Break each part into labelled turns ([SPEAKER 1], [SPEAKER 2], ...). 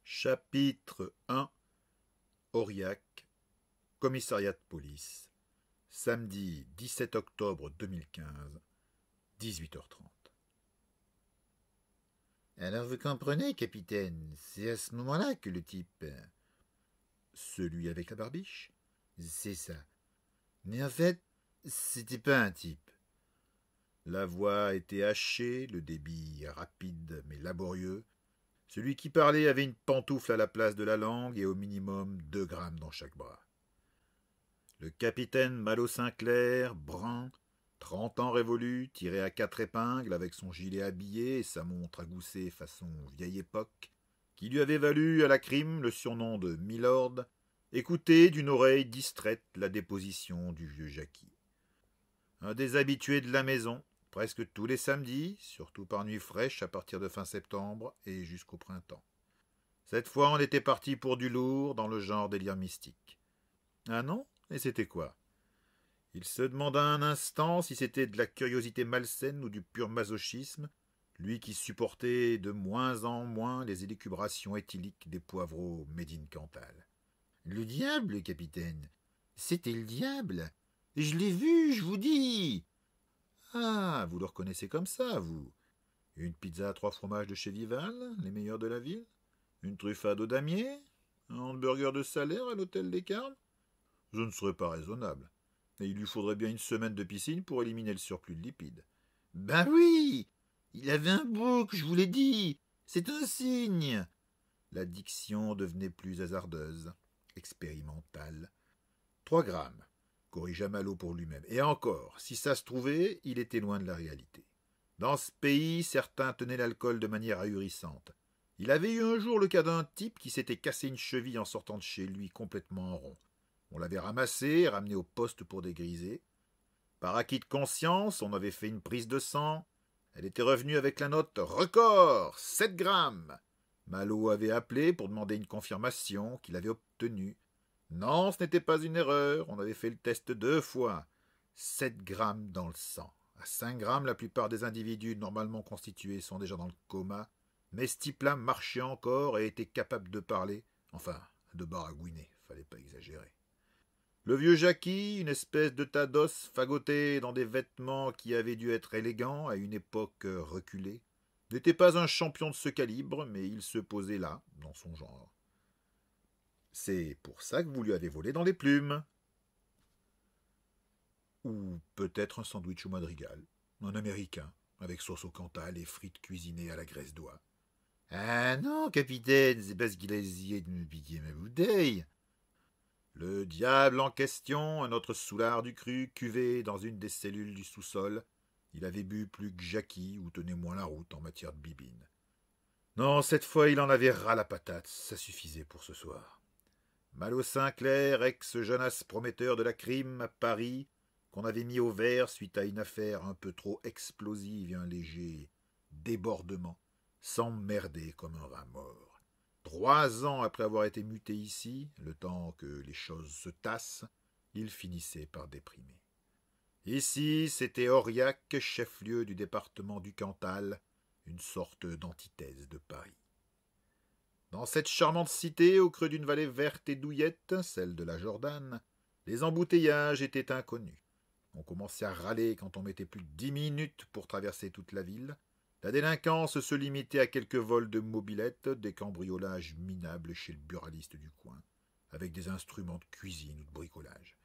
[SPEAKER 1] Chapitre 1. Aurillac, commissariat de police, samedi 17 octobre 2015, 18h30.
[SPEAKER 2] Alors vous comprenez, capitaine, c'est à ce moment-là que le type...
[SPEAKER 1] Celui avec la barbiche?
[SPEAKER 2] C'est ça. Mais en fait, c'était pas un type.
[SPEAKER 1] La voix était hachée, le débit rapide mais laborieux. Celui qui parlait avait une pantoufle à la place de la langue et au minimum 2 grammes dans chaque bras. Le capitaine Malo Sinclair, brun, 30 ans révolus, tiré à 4 épingles avec son gilet habillé et sa montre à gousset façon vieille époque, qui lui avait valu à la crime le surnom de Milord, écoutait d'une oreille distraite la déposition du vieux Jackie. Un des habitués de la maison, presque tous les samedis, surtout par nuit fraîche à partir de fin septembre et jusqu'au printemps. Cette fois, on était parti pour du lourd dans le genre délire mystique. Ah non? Et c'était quoi? Il se demanda un instant si c'était de la curiosité malsaine ou du pur masochisme, lui qui supportait de moins en moins les élucubrations éthyliques des poivreaux made in Cantal.
[SPEAKER 2] Le diable, capitaine. C'était le diable. Je l'ai vu, je vous dis.
[SPEAKER 1] Ah, vous le reconnaissez comme ça, vous? Une pizza à 3 fromages de chez Vival, les meilleurs de la ville? Une truffade au damier? Un hamburger de salaire à l'hôtel des Carmes? Je ne serais pas raisonnable. Et il lui faudrait bien une semaine de piscine pour éliminer le surplus de lipides.
[SPEAKER 2] Ben oui. Il avait un bouc, je vous l'ai dit. C'est un signe.
[SPEAKER 1] La diction devenait plus hasardeuse, expérimentale. 3 grammes, corrigea Malo pour lui-même. Et encore, si ça se trouvait, il était loin de la réalité. Dans ce pays, certains tenaient l'alcool de manière ahurissante. Il avait eu un jour le cas d'un type qui s'était cassé une cheville en sortant de chez lui complètement en rond. On l'avait ramassé, ramené au poste pour dégriser. Par acquis de conscience, on avait fait une prise de sang. Elle était revenue avec la note record, 7 grammes. Malo avait appelé pour demander une confirmation qu'il avait obtenue. Non, ce n'était pas une erreur, on avait fait le test 2 fois. 7 grammes dans le sang. À 5 grammes, la plupart des individus normalement constitués sont déjà dans le coma, mais ce type-là marchait encore et était capable de parler, enfin, de baragouiner, fallait pas exagérer. Le vieux Jackie, une espèce de tas d'os fagoté dans des vêtements qui avaient dû être élégants à une époque reculée, n'était pas un champion de ce calibre, mais il se posait là, dans son genre. C'est pour ça que vous lui avez volé dans les plumes. Ou peut-être un sandwich au madrigal, un américain, avec sauce au Cantal et frites cuisinées à la graisse d'oie.
[SPEAKER 2] Ah non, capitaine, c'est parce qu'il a essayé de me piquer ma bouteille.
[SPEAKER 1] Le diable en question, un autre soulard du cru, cuvé dans une des cellules du sous-sol. Il avait bu plus que Jackie, ou tenait moins la route en matière de bibine. Non, cette fois il en avait ras la patate, ça suffisait pour ce soir. Malo Sinclair, ex-Jonas prometteur de la crime à Paris, qu'on avait mis au vert suite à une affaire un peu trop explosive et un léger débordement, s'emmerdait comme un rat mort. 3 ans après avoir été muté ici, le temps que les choses se tassent, il finissait par déprimer. Ici, c'était Aurillac, chef-lieu du département du Cantal, une sorte d'antithèse de Paris. Dans cette charmante cité, au creux d'une vallée verte et douillette, celle de la Jordane, les embouteillages étaient inconnus. On commençait à râler quand on mettait plus de 10 minutes pour traverser toute la ville. La délinquance se limitait à quelques vols de mobylettes, des cambriolages minables chez le buraliste du coin, avec des instruments de cuisine ou de bricolage.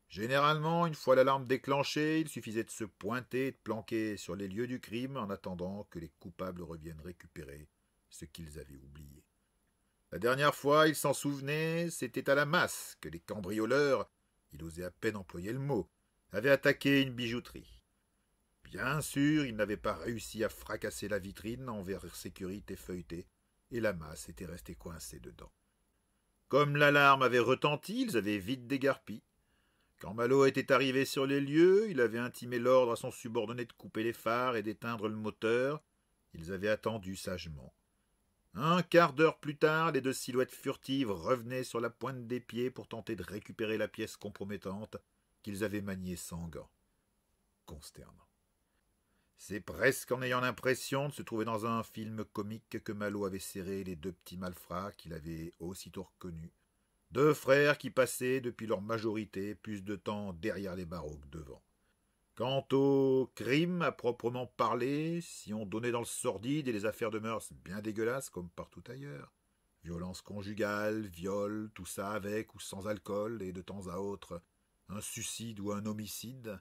[SPEAKER 1] Généralement, une fois l'alarme déclenchée, il suffisait de se pointer et de planquer sur les lieux du crime en attendant que les coupables reviennent récupérer ce qu'ils avaient oublié. La dernière fois, il s'en souvenait, c'était à la masse que les cambrioleurs, il osait à peine employer le mot, avaient attaqué une bijouterie. Bien sûr, ils n'avaient pas réussi à fracasser la vitrine en verre sécurité feuilleté, et la masse était restée coincée dedans. Comme l'alarme avait retenti, ils avaient vite déguerpi. Quand Malo était arrivé sur les lieux, il avait intimé l'ordre à son subordonné de couper les phares et d'éteindre le moteur. Ils avaient attendu sagement. Un quart d'heure plus tard, les 2 silhouettes furtives revenaient sur la pointe des pieds pour tenter de récupérer la pièce compromettante qu'ils avaient maniée sans gants. Consternant. C'est presque en ayant l'impression de se trouver dans un film comique que Malo avait serré les deux petits malfrats qu'il avait aussitôt reconnus. Deux frères qui passaient, depuis leur majorité, plus de temps derrière les barreaux que devant. Quant au crime à proprement parler, si on donnait dans le sordide et les affaires de mœurs bien dégueulasses comme partout ailleurs, violence conjugale, viol, tout ça avec ou sans alcool, et de temps à autre un suicide ou un homicide,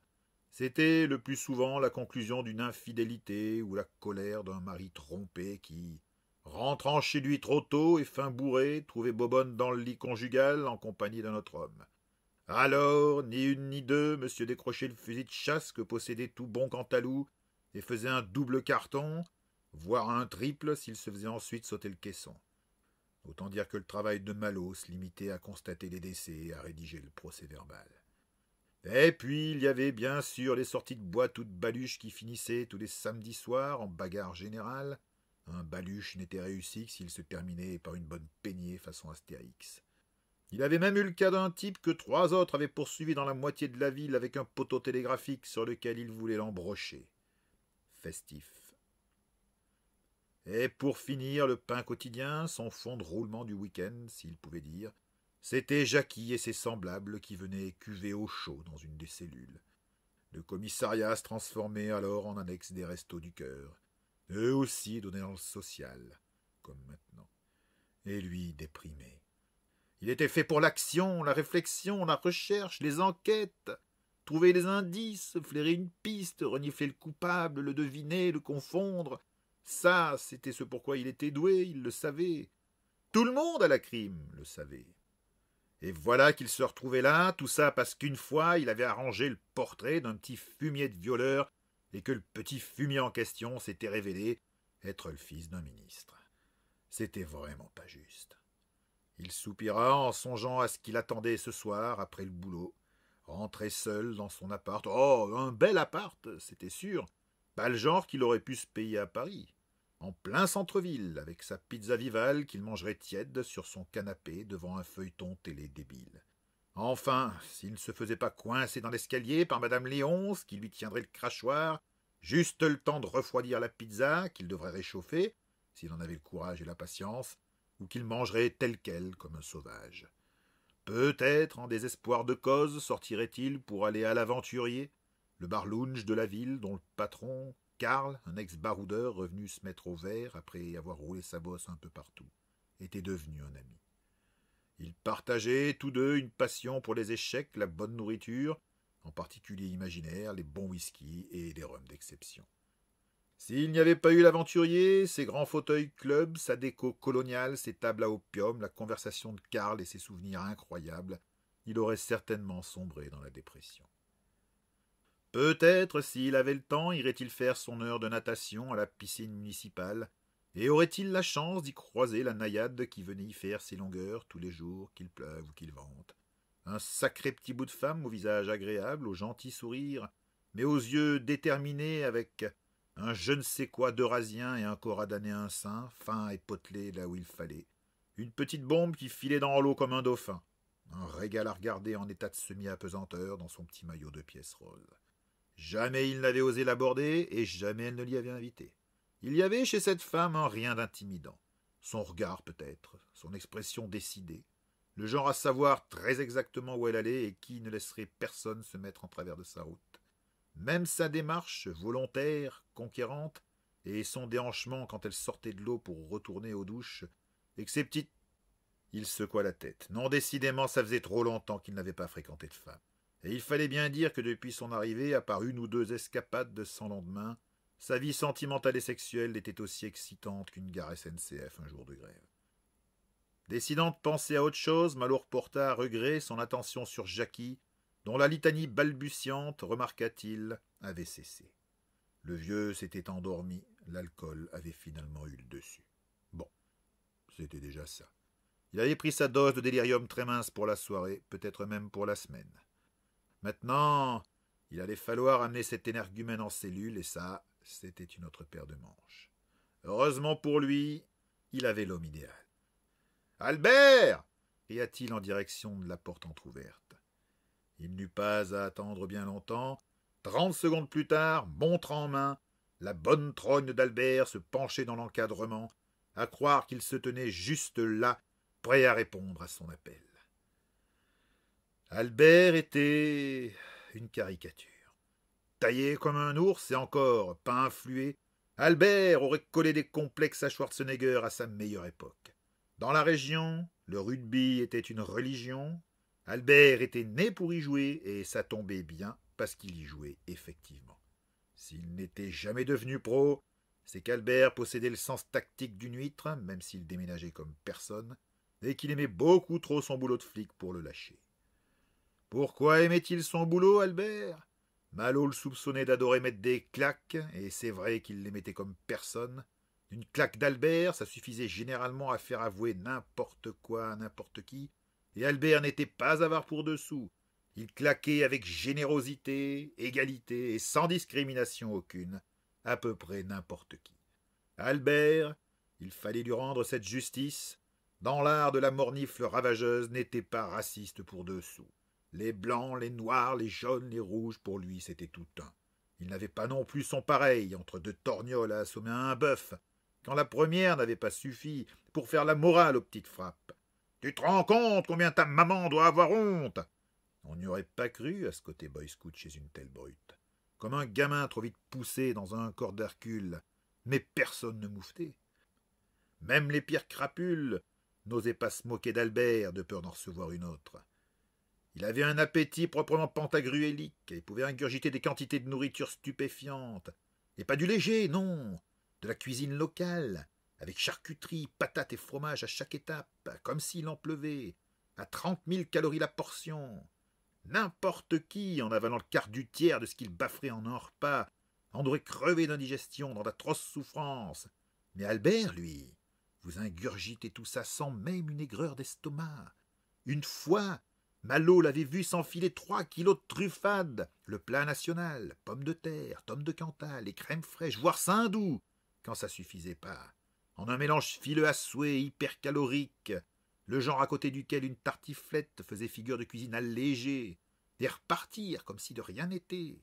[SPEAKER 1] c'était le plus souvent la conclusion d'une infidélité ou la colère d'un mari trompé qui, rentrant chez lui trop tôt et fin bourré, trouvait Bobonne dans le lit conjugal en compagnie d'un autre homme. Alors, ni une ni deux, monsieur décrochait le fusil de chasse que possédait tout bon Cantalou et faisait un double carton, voire un triple s'il se faisait ensuite sauter le caisson. Autant dire que le travail de Malo se limitait à constater les décès et à rédiger le procès-verbal. Et puis, il y avait bien sûr les sorties de bois toutes baluches qui finissaient tous les samedis soirs en bagarre générale. Un baluche n'était réussi que s'il se terminait par une bonne peignée façon Astérix. Il avait même eu le cas d'un type que 3 autres avaient poursuivi dans la moitié de la ville avec un poteau télégraphique sur lequel ils voulaient l'embrocher. Festif. Et pour finir, le pain quotidien, son fond de roulement du week-end, s'il pouvait dire, c'était Jackie et ses semblables qui venaient cuver au chaud dans une des cellules. Le commissariat se transformait alors en annexe des restos du cœur. Eux aussi donnaient dans le social, comme maintenant. Et lui, déprimé. Il était fait pour l'action, la réflexion, la recherche, les enquêtes. Trouver les indices, flairer une piste, renifler le coupable, le deviner, le confondre. Ça, c'était ce pourquoi il était doué, il le savait. Tout le monde à la crime le savait. Et voilà qu'il se retrouvait là, tout ça parce qu'une fois, il avait arrangé le portrait d'un petit fumier de violeur et que le petit fumier en question s'était révélé être le fils d'un ministre. C'était vraiment pas juste. Il soupira en songeant à ce qu'il attendait ce soir après le boulot, rentré seul dans son appart. Oh, un bel appart, c'était sûr, pas le genre qu'il aurait pu se payer à Paris. En plein centre-ville, avec sa pizza Vival qu'il mangerait tiède sur son canapé devant un feuilleton télé débile. Enfin, s'il ne se faisait pas coincer dans l'escalier par Madame Léonce, qui lui tiendrait le crachoir, juste le temps de refroidir la pizza qu'il devrait réchauffer, s'il en avait le courage et la patience, ou qu'il mangerait tel quel comme un sauvage. Peut-être, en désespoir de cause, sortirait-il pour aller à l'Aventurier, le bar lounge de la ville dont le patron, Karl, un ex-baroudeur revenu se mettre au vert après avoir roulé sa bosse un peu partout, était devenu un ami. Ils partageaient tous deux une passion pour les échecs, la bonne nourriture, en particulier imaginaire, les bons whisky et les rhums d'exception. S'il n'y avait pas eu l'aventurier, ses grands fauteuils club, sa déco coloniale, ses tables à opium, la conversation de Karl et ses souvenirs incroyables, il aurait certainement sombré dans la dépression. Peut-être, s'il avait le temps, irait-il faire son heure de natation à la piscine municipale, et aurait-il la chance d'y croiser la naïade qui venait y faire ses longueurs tous les jours, qu'il pleuve ou qu'il vente. Un sacré petit bout de femme au visage agréable, au gentil sourire, mais aux yeux déterminés avec un je ne sais quoi d'eurasien et un corps adanéen sain, fin et potelé là où il fallait. Une petite bombe qui filait dans l'eau comme un dauphin. Un régal à regarder en état de semi-apesanteur dans son petit maillot de pièces roses. Jamais il n'avait osé l'aborder et jamais elle ne l'y avait invité. Il y avait chez cette femme un rien d'intimidant. Son regard peut-être, son expression décidée, le genre à savoir très exactement où elle allait et qui ne laisserait personne se mettre en travers de sa route. Même sa démarche volontaire, conquérante, et son déhanchement quand elle sortait de l'eau pour retourner aux douches, et que ses petites... Il secoua la tête. Non, décidément, ça faisait trop longtemps qu'il n'avait pas fréquenté de femme. Et il fallait bien dire que depuis son arrivée, à part une ou deux escapades de sans lendemain, sa vie sentimentale et sexuelle était aussi excitante qu'une gare SNCF un jour de grève. Décidant de penser à autre chose, Malo reporta à regret son attention sur Jackie, dont la litanie balbutiante, remarqua-t-il, avait cessé. Le vieux s'était endormi, l'alcool avait finalement eu le dessus. Bon, c'était déjà ça. Il avait pris sa dose de délirium très mince pour la soirée, peut-être même pour la semaine. Maintenant, il allait falloir amener cet énergumène en cellule, et ça, c'était une autre paire de manches. Heureusement pour lui, il avait l'homme idéal. « Albert !» cria-t-il en direction de la porte entr'ouverte. Il n'eut pas à attendre bien longtemps. 30 secondes plus tard, montre en main, La bonne trogne d'Albert se penchait dans l'encadrement, à croire qu'il se tenait juste là, prêt à répondre à son appel. Albert était une caricature. Taillé comme un ours et encore pas influé, Albert aurait collé des complexes à Schwarzenegger à sa meilleure époque. Dans la région, le rugby était une religion. Albert était né pour y jouer et ça tombait bien parce qu'il y jouait effectivement. S'il n'était jamais devenu pro, c'est qu'Albert possédait le sens tactique d'une huître, même s'il déménageait comme personne, et qu'il aimait beaucoup trop son boulot de flic pour le lâcher. Pourquoi aimait-il son boulot, Albert ? Malo le soupçonnait d'adorer mettre des claques, et c'est vrai qu'il les mettait comme personne. Une claque d'Albert, ça suffisait généralement à faire avouer n'importe quoi à n'importe qui, et Albert n'était pas avare pour dessous. Il claquait avec générosité, égalité et sans discrimination aucune, à peu près n'importe qui. Albert, il fallait lui rendre cette justice, dans l'art de la mornifle ravageuse, n'était pas raciste pour dessous. Les blancs, les noirs, les jaunes, les rouges, pour lui, c'était tout un. Il n'avait pas non plus son pareil entre deux torgnoles à assommer un bœuf, quand la première n'avait pas suffi pour faire la morale aux petites frappes. « Tu te rends compte combien ta maman doit avoir honte ?» On n'y aurait pas cru à ce côté boy scout chez une telle brute. Comme un gamin trop vite poussé dans un corps d'Hercule, mais personne ne mouftait. Même les pires crapules n'osaient pas se moquer d'Albert de peur d'en recevoir une autre. Il avait un appétit proprement pantagruélique et pouvait ingurgiter des quantités de nourriture stupéfiantes. Et pas du léger, non, de la cuisine locale, avec charcuterie, patates et fromage à chaque étape, comme s'il en pleuvait, à 30 000 calories la portion. N'importe qui, en avalant le quart du tiers de ce qu'il bafferait en un repas, en aurait crevé d'indigestion dans d'atroces souffrances. Mais Albert, lui, vous ingurgitez tout ça sans même une aigreur d'estomac. Une fois, Malo l'avait vu s'enfiler 3 kilos de truffade, le plat national, pommes de terre, tomes de Cantal et crème fraîche, voire saindoux, quand ça suffisait pas. En un mélange fileux à souhait, hypercalorique, le genre à côté duquel une tartiflette faisait figure de cuisine allégée, et repartir comme si de rien n'était.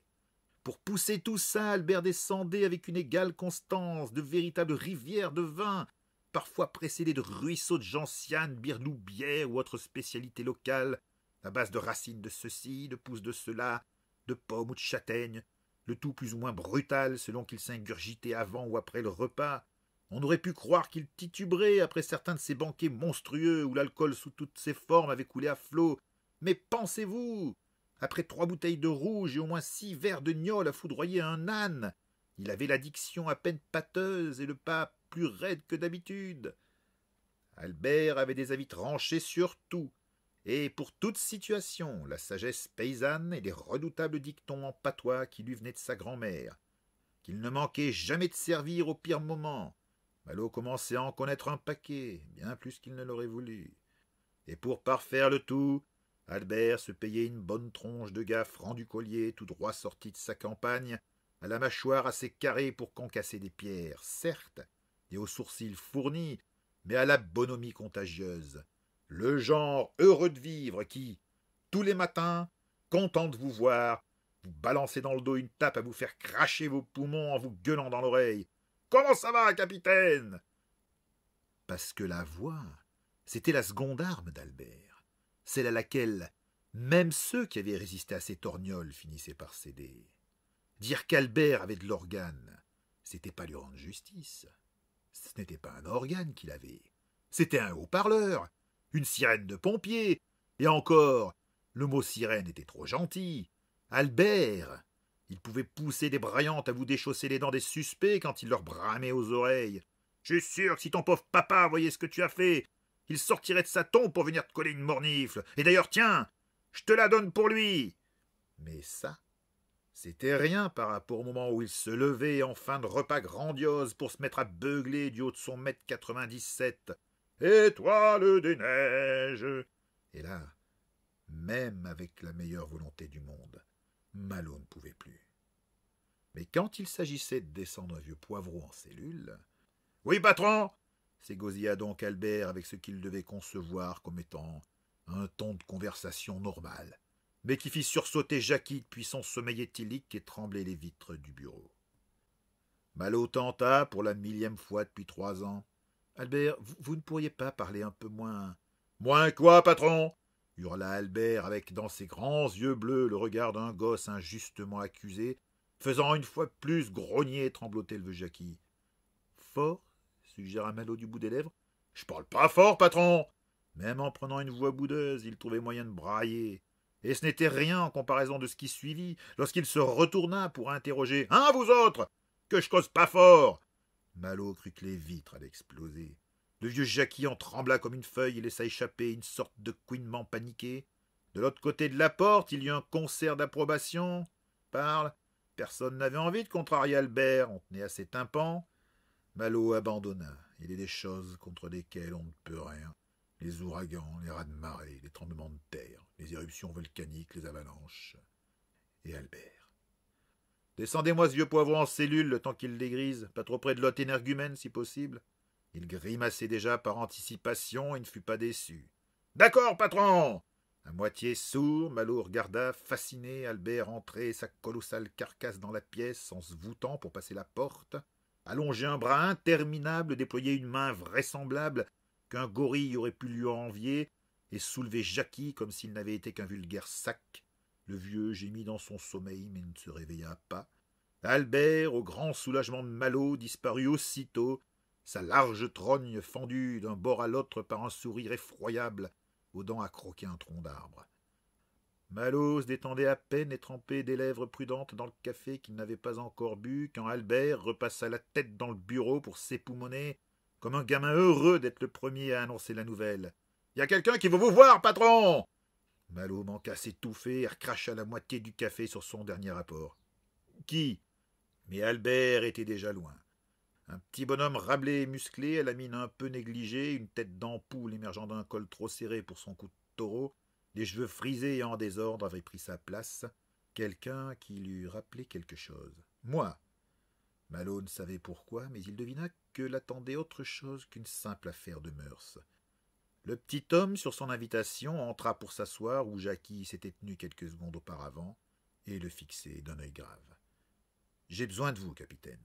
[SPEAKER 1] Pour pousser tout ça, Albert descendait avec une égale constance de véritables rivières de vin, parfois précédées de ruisseaux de gentiane, bière ou autre spécialité locale, à base de racines de ceci, de pousses de cela, de pommes ou de châtaignes, le tout plus ou moins brutal selon qu'il s'ingurgitait avant ou après le repas. On aurait pu croire qu'il tituberait après certains de ces banquets monstrueux où l'alcool sous toutes ses formes avait coulé à flot. Mais pensez-vous, après 3 bouteilles de rouge et au moins 6 verres de gnôle à foudroyer un âne, il avait la diction à peine pâteuse et le pas plus raide que d'habitude. Albert avait des avis tranchés sur tout, et pour toute situation, la sagesse paysanne et les redoutables dictons en patois qui lui venaient de sa grand-mère, qu'il ne manquait jamais de servir au pire moment. Malo commençait à en connaître un paquet, bien plus qu'il ne l'aurait voulu. Et pour parfaire le tout, Albert se payait une bonne tronche de gars franc du collier, tout droit sorti de sa campagne, à la mâchoire assez carrée pour concasser des pierres, certes, et aux sourcils fournis, mais à la bonhomie contagieuse. Le genre heureux de vivre qui, tous les matins, content de vous voir, vous balancez dans le dos une tape à vous faire cracher vos poumons en vous gueulant dans l'oreille. « Comment ça va, capitaine ?» Parce que la voix, c'était la seconde arme d'Albert, celle à laquelle même ceux qui avaient résisté à ses torgnoles finissaient par céder. Dire qu'Albert avait de l'organe, c'était pas lui rendre justice. Ce n'était pas un organe qu'il avait, c'était un haut-parleur, une sirène de pompier, et encore, le mot sirène était trop gentil. Albert, il pouvait pousser des braillantes à vous déchausser les dents des suspects quand il leur bramait aux oreilles. Je suis sûr que si ton pauvre papa voyait ce que tu as fait, il sortirait de sa tombe pour venir te coller une mornifle. Et d'ailleurs, tiens, je te la donne pour lui. Mais ça, c'était rien par rapport au moment où il se levait en fin de repas grandiose pour se mettre à beugler du haut de son 1,97 m. Étoile des neiges. Et là, même avec la meilleure volonté du monde, Malo ne pouvait plus. Mais quand il s'agissait de descendre un vieux poivreau en cellule... « Oui, patron !» s'égosilla donc Albert avec ce qu'il devait concevoir comme étant un ton de conversation normal, mais qui fit sursauter Jackie depuis son sommeil éthylique et trembler les vitres du bureau. Malo tenta pour la 1000e fois depuis 3 ans. Albert, vous ne pourriez pas parler un peu moins. Moins quoi, patron? Hurla Albert avec dans ses grands yeux bleus le regard d'un gosse injustement accusé, faisant une fois plus grogner et trembloter le vieux Jackie. Fort? Suggéra Malo du bout des lèvres. Je parle pas fort, patron! Même en prenant une voix boudeuse, il trouvait moyen de brailler. Et ce n'était rien en comparaison de ce qui suivit, lorsqu'il se retourna pour interroger. Hein, vous autres? Que je cause pas fort! Malo crut que les vitres allaient exploser. Le vieux Jackie en trembla comme une feuille et laissa échapper une sorte de couinement paniqué. De l'autre côté de la porte, il y eut un concert d'approbation. Parle. Personne n'avait envie de contrarier Albert, on tenait à ses tympans. Malo abandonna. Il est des choses contre lesquelles on ne peut rien. Les ouragans, les raz-de-marée, les tremblements de terre, les éruptions volcaniques, les avalanches. Et Albert. Descendez-moi ce vieux poivron en cellule le temps qu'il dégrise, pas trop près de l'hôte énergumène si possible. Il grimaçait déjà par anticipation et ne fut pas déçu. D'accord, patron! À moitié sourd, Malo regarda, fasciné, Albert entrer sa colossale carcasse dans la pièce en se voûtant pour passer la porte, allonger un bras interminable, déployer une main vraisemblable qu'un gorille aurait pu lui envier, et soulever Jackie comme s'il n'avait été qu'un vulgaire sac. Le vieux gémit dans son sommeil, mais ne se réveilla pas. Albert, au grand soulagement de Malo, disparut aussitôt, sa large trogne fendue d'un bord à l'autre par un sourire effroyable, aux dents à croquer un tronc d'arbre. Malo se détendait à peine et trempait des lèvres prudentes dans le café qu'il n'avait pas encore bu, quand Albert repassa la tête dans le bureau pour s'époumoner, comme un gamin heureux d'être le premier à annoncer la nouvelle. « Y a quelqu'un qui veut vous voir, patron !» Malo manqua s'étouffer et recracha la moitié du café sur son dernier rapport. « Qui ?» Mais Albert était déjà loin. Un petit bonhomme râblé et musclé, à la mine un peu négligée, une tête d'ampoule émergeant d'un col trop serré pour son cou de taureau, les cheveux frisés et en désordre avait pris sa place. Quelqu'un qui lui rappelait quelque chose. Moi. Malo ne savait pourquoi, mais il devina que l'attendait autre chose qu'une simple affaire de mœurs. Le petit homme, sur son invitation, entra pour s'asseoir où Jackie s'était tenu quelques secondes auparavant, et le fixait d'un œil grave. « J'ai besoin de vous, capitaine.